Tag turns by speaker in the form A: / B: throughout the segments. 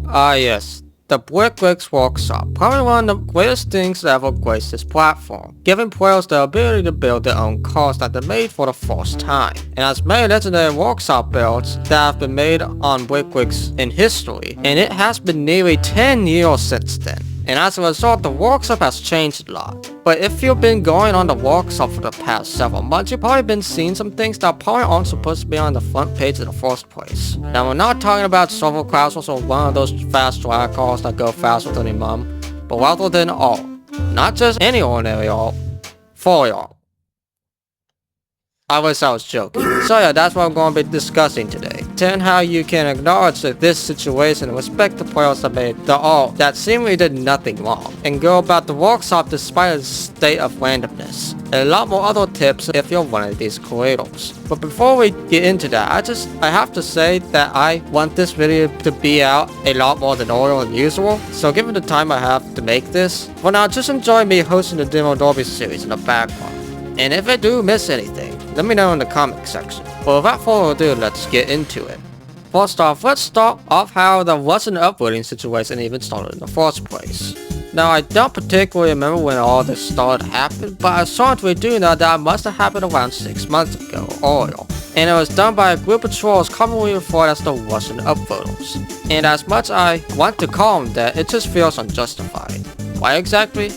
A: Ah yes, the Brickworks Workshop, probably one of the greatest things that ever graced this platform, giving players the ability to build their own cars that they made for the first time, and has many legendary workshop builds that have been made on Brickworks in history, and it has been nearly 10 years since then. And as a result, the workshop has changed a lot. But if you've been going on the workshop for the past several months, you've probably been seeing some things that probably aren't supposed to be on the front page in the first place. Now, we're not talking about server crashers or one of those fast drag cars that go faster than your mom, but rather than all. Not just any ordinary all, fully all. I wish I was joking. So yeah, that's what I'm going to be discussing today. 10 how you can acknowledge this situation and respect the players that made the all that seemingly did nothing wrong, and go about the workshop despite its state of randomness. And a lot more other tips if you're one of these creators. But before we get into that, I have to say that I want this video to be out a lot more than earlier than usual. So given the time I have to make this, for now just enjoy me hosting the Demo Derby series in the background. And if I do miss anything, let me know in the comment section. But without further ado, let's get into it. First off, let's start off how the wasn't upvoting situation even started in the first place. Now, I don't particularly remember when all this started happening, but I certainly do know that it must have happened around 6 months ago or earlier. And it was done by a group of trolls commonly referred as the Russian upvoters. And as much I want to call them that, it just feels unjustified. Why exactly?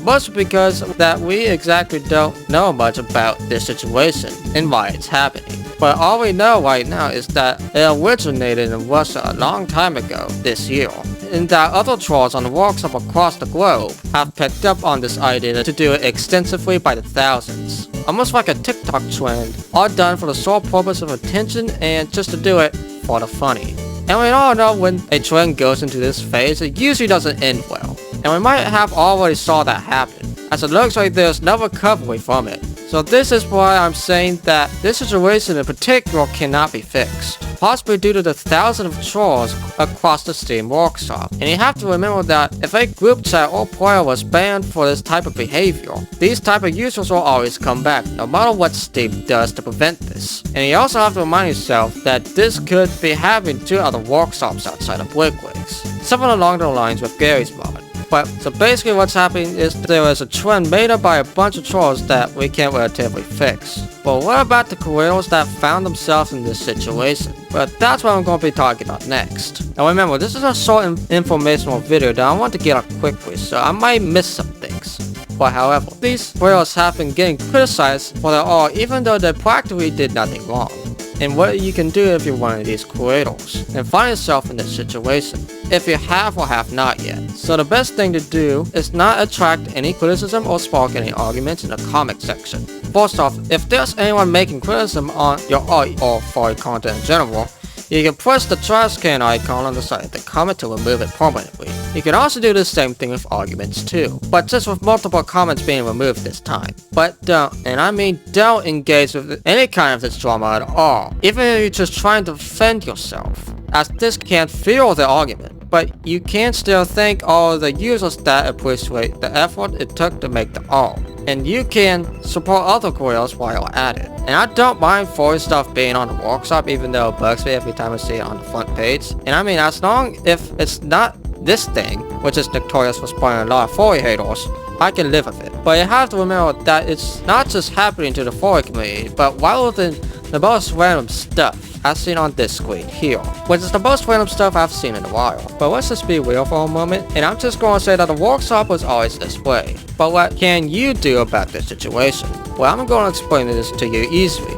A: Mostly because that we exactly don't know much about this situation and why it's happening. But all we know right now is that it originated in Russia a long time ago this year, and that other trolls on the workshop across the globe have picked up on this idea to do it extensively by the thousands. Almost like a TikTok trend, all done for the sole purpose of attention and just to do it for the funny. And we all know when a trend goes into this phase, it usually doesn't end well. And we might have already saw that happen, as it looks like there's no recovery from it. So this is why I'm saying that this situation in particular cannot be fixed, possibly due to the thousands of trolls across the Steam workshop. And you have to remember that if a group chat or player was banned for this type of behavior, these type of users will always come back, no matter what Steam does to prevent this. And you also have to remind yourself that this could be happening to other workshops outside of Brickworks, something along the lines with Gary's mod. But so basically what's happening is there is a trend made up by a bunch of trolls that we can't relatively fix. But what about the creators that found themselves in this situation? But that's what I'm going to be talking about next. Now remember, this is a short informational video that I want to get out quickly, so I might miss some things. But however, these creators have been getting criticized for their all even though they practically did nothing wrong. And what you can do if you're one of these creators and find yourself in this situation, if you have or have not yet. So the best thing to do is not attract any criticism or spark any arguments in the comment section. First off, if there's anyone making criticism on your art or for content in general, you can press the trash can icon on the side of the comment to remove it permanently. You can also do the same thing with arguments too, but just with multiple comments being removed this time. But don't, and I mean don't engage with any kind of this drama at all, even if you're just trying to defend yourself, as this can't fuel the argument. But you can still thank all of the users that appreciate the effort it took to make the all. And you can support other creators while you're at it. And I don't mind furry stuff being on the workshop even though it bugs me every time I see it on the front page. And I mean, as long if it's not this thing, which is notorious for spawning a lot of furry haters, I can live with it. But you have to remember that it's not just happening to the furry community, but rather than the most random stuff I've seen on this screen here, which is the most random stuff I've seen in a while. But let's just be real for a moment, and I'm just going to say that the workshop was always this way. But what can you do about this situation? Well, I'm going to explain this to you easily.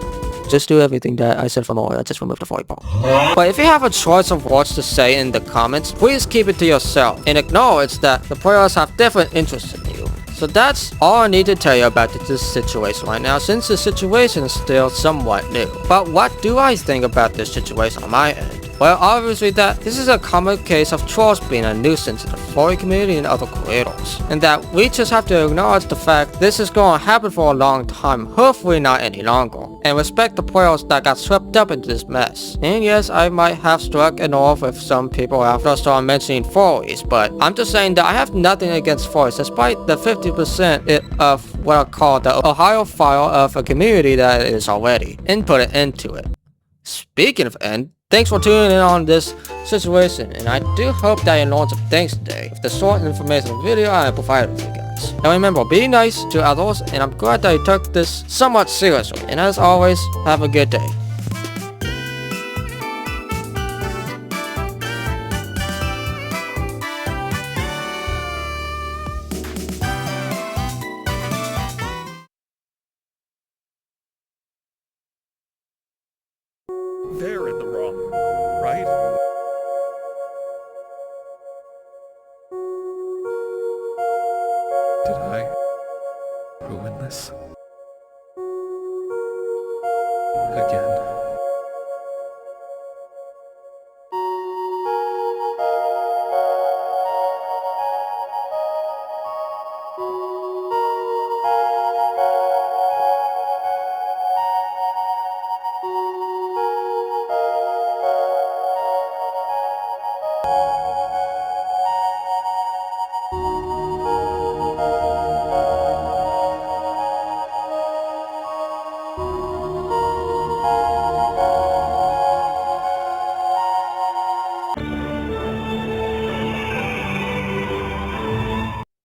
A: Just do everything that I said from earlier, just remove the furry part. But if you have a choice of words to say in the comments, please keep it to yourself and acknowledge that the players have different interests in you. So that's all I need to tell you about this situation right now, since the situation is still somewhat new. But what do I think about this situation on my end? Well, obviously that this is a common case of trolls being a nuisance in the furry community and other creators, and that we just have to acknowledge the fact this is going to happen for a long time, hopefully not any longer, and respect the players that got swept up into this mess. And yes, I might have struck a nerve with some people after I started mentioning furries, but I'm just saying that I have nothing against furries, despite the 50% of what I call the Ohio file of a community that it is already, and put it into it. Speaking of end, thanks for tuning in on this situation, and I do hope that you learned some things today with the short informational video I provided with you guys. Now remember, be nice to others, and I'm glad that you took this somewhat seriously. And as always, have a good day.
B: They're in the wrong, right? Did I ruin this? Again.